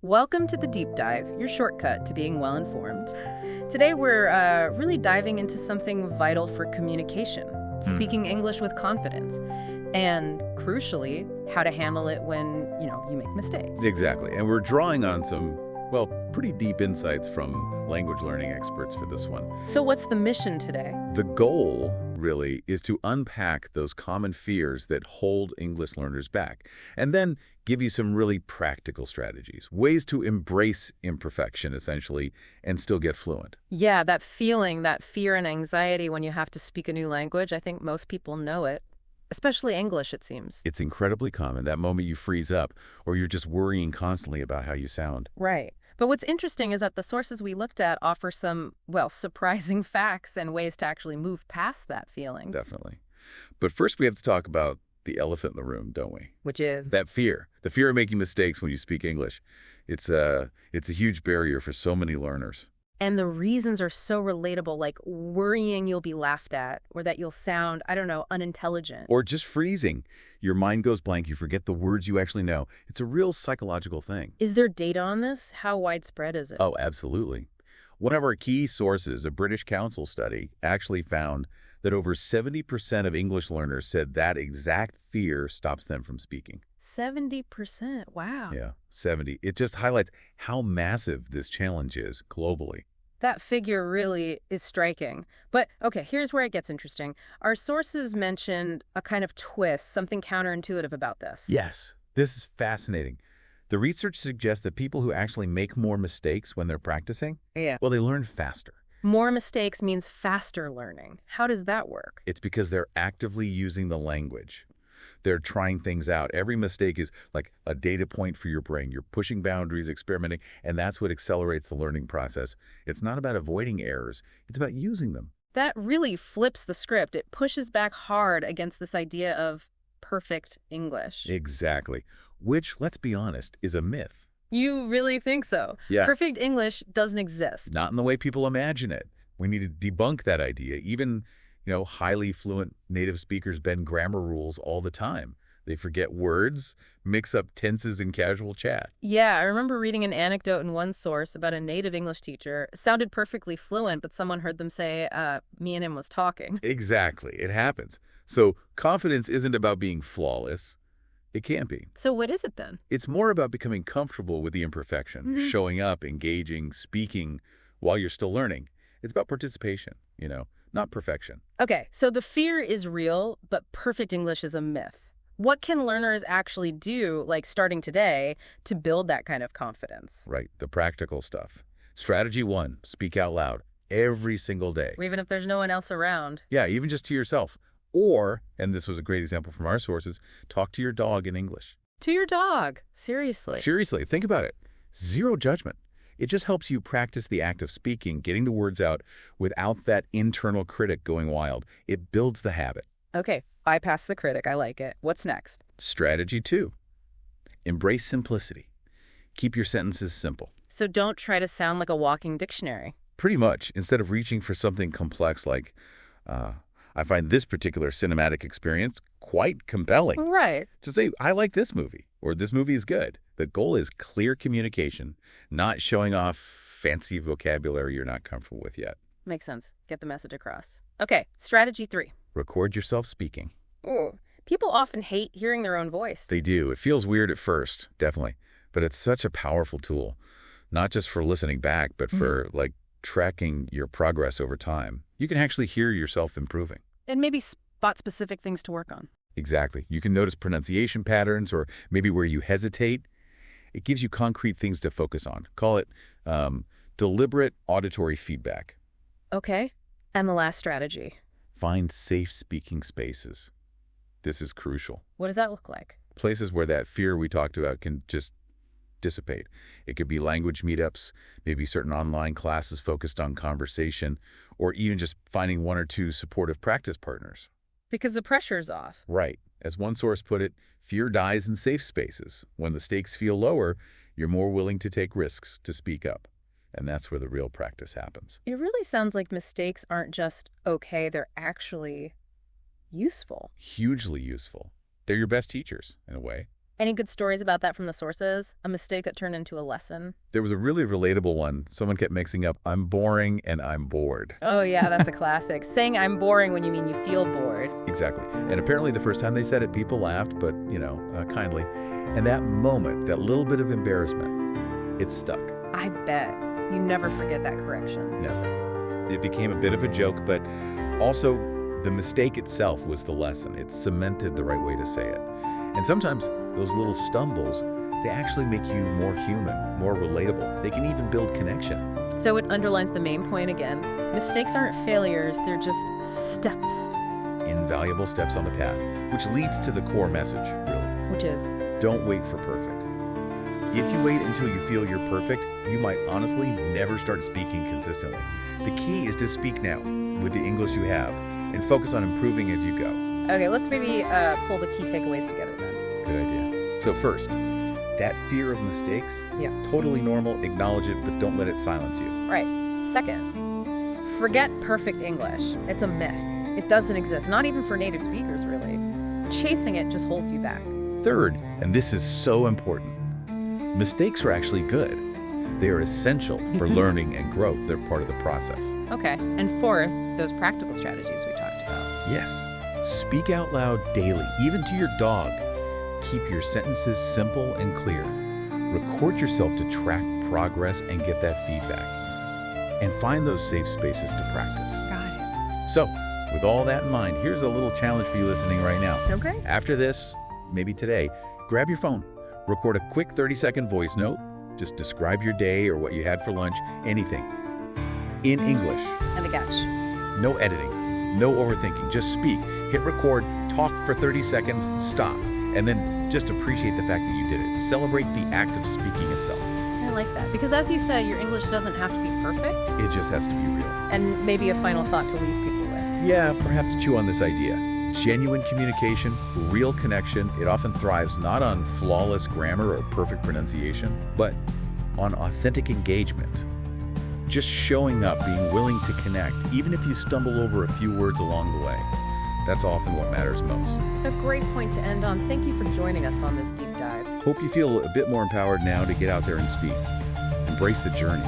Welcome to the Deep Dive, your shortcut to being well-informed. Today we're really diving into something vital for communication, speaking English with confidence, and crucially, how to handle it when, you make mistakes. Exactly. And we're drawing on some, well, pretty deep insights from language learning experts for this one. So what's the mission today? The goal, really, is to unpack those common fears that hold English learners back, and then give you some really practical strategies, ways to embrace imperfection, essentially, and still get fluent. Yeah, that feeling, that fear and anxiety when you have to speak a new language, I think most people know it. Especially English, it seems. It's incredibly common, that moment you freeze up, or you're just worrying constantly about how you sound. Right. But what's interesting is that the sources we looked at offer some, surprising facts and ways to actually move past that feeling. Definitely. But first we have to talk about the elephant in the room, don't we? Which is? That fear. The fear of making mistakes when you speak English. It's a huge barrier for so many learners. And the reasons are so relatable, like worrying you'll be laughed at, or that you'll sound, unintelligent. Or just freezing. Your mind goes blank. You forget the words you actually know. It's a real psychological thing. Is there data on this? How widespread is it? Oh, absolutely. One of our key sources, a British Council study, actually found that over 70% of English learners said that exact fear stops them from speaking. 70%. Wow. Yeah, 70. It just highlights how massive this challenge is globally. That figure really is striking. But, okay, here's where it gets interesting. Our sources mentioned a kind of twist, something counterintuitive about this. Yes, this is fascinating. The research suggests that people who actually make more mistakes when they're practicing, they learn faster. More mistakes means faster learning. How does that work? It's because they're actively using the language. They're trying things out. Every mistake is like a data point for your brain. You're pushing boundaries, experimenting, and that's what accelerates the learning process. It's not about avoiding errors. It's about using them. That really flips the script. It pushes back hard against this idea of perfect English. Exactly. Which, let's be honest, is a myth. You really think so? Yeah. Perfect English doesn't exist. Not in the way people imagine it. We need to debunk that idea. Even highly fluent native speakers bend grammar rules all the time. They forget words, mix up tenses in casual chat. Yeah, I remember reading an anecdote in one source about a native English teacher. It sounded perfectly fluent, but someone heard them say, me and him was talking. Exactly. It happens. So confidence isn't about being flawless. It can't be. So what is it then? It's more about becoming comfortable with the imperfection, showing up, engaging, speaking while you're still learning. It's about participation, not perfection. Okay, so the fear is real, but perfect English is a myth. What can learners actually do, like starting today, to build that kind of confidence? Right, the practical stuff. Strategy 1, speak out loud every single day. Even if there's no one else around. Yeah, even just to yourself. Or, and this was a great example from our sources, talk to your dog in English. To your dog. Seriously. Seriously, think about it. Zero judgment. It just helps you practice the act of speaking, getting the words out without that internal critic going wild. It builds the habit. Okay, bypass the critic. I like it. What's next? Strategy 2, embrace simplicity. Keep your sentences simple. So don't try to sound like a walking dictionary. Pretty much. Instead of reaching for something complex like, I find this particular cinematic experience quite compelling. Right. Just say, I like this movie, or this movie is good. The goal is clear communication, not showing off fancy vocabulary you're not comfortable with yet. Makes sense. Get the message across. Okay, strategy 3. Record yourself speaking. Ooh, people often hate hearing their own voice. They do. It feels weird at first, definitely. But it's such a powerful tool, not just for listening back, but for, tracking your progress over time. You can actually hear yourself improving. And maybe spot specific things to work on. Exactly. You can notice pronunciation patterns or maybe where you hesitate. It gives you concrete things to focus on. Call it deliberate auditory feedback. Okay. And the last strategy. Find safe speaking spaces. This is crucial. What does that look like? Places where that fear we talked about can just dissipate. It could be language meetups, maybe certain online classes focused on conversation, or even just finding one or two supportive practice partners. Because the pressure's off. Right. As one source put it, fear dies in safe spaces. When the stakes feel lower, you're more willing to take risks, to speak up. And that's where the real practice happens. It really sounds like mistakes aren't just okay, they're actually useful. Hugely useful. They're your best teachers, in a way. Any good stories about that from the sources? A mistake that turned into a lesson? There was a really relatable one. Someone kept mixing up "I'm boring" and "I'm bored." Oh, yeah, that's a classic. Saying I'm boring when you mean you feel bored. Exactly. And apparently the first time they said it, people laughed, but, kindly. And that moment, that little bit of embarrassment, it stuck. I bet. You never forget that correction. Never. It became a bit of a joke, but also the mistake itself was the lesson. It cemented the right way to say it. And sometimes those little stumbles, they actually make you more human, more relatable. They can even build connection. So it underlines the main point again. Mistakes aren't failures, they're just steps. Invaluable steps on the path, which leads to the core message, really. Which is? Don't wait for perfect. If you wait until you feel you're perfect, you might honestly never start speaking consistently. The key is to speak now with the English you have and focus on improving as you go. Okay, let's maybe pull the key takeaways together then. Good idea. So first, that fear of mistakes, Yeah. totally normal, acknowledge it, but don't let it silence you. Right. Second, forget perfect English. It's a myth. It doesn't exist, not even for native speakers, really. Chasing it just holds you back. Third, and this is so important, mistakes are actually good. They are essential for learning and growth. They're part of the process. Okay. And fourth, those practical strategies we talked about. Yes, speak out loud daily, even to your dog. Keep your sentences simple and clear. Record yourself to track progress and get that feedback. And find those safe spaces to practice. Got it. So, with all that in mind, here's a little challenge for you listening right now. Okay. After this, maybe today, grab your phone, record a quick 30-second voice note. Just describe your day or what you had for lunch, anything. In English. And a catch. No editing, no overthinking. Just speak, hit record, talk for 30 seconds, stop. And then just appreciate the fact that you did it. Celebrate the act of speaking itself. I like that. Because as you said, your English doesn't have to be perfect. It just has to be real. And maybe a final thought to leave people with. Yeah, perhaps chew on this idea. Genuine communication, real connection, it often thrives not on flawless grammar or perfect pronunciation, but on authentic engagement. Just showing up, being willing to connect, even if you stumble over a few words along the way. That's often what matters most. A great point to end on. Thank you for joining us on this deep dive. Hope you feel a bit more empowered now to get out there and speak. Embrace the journey.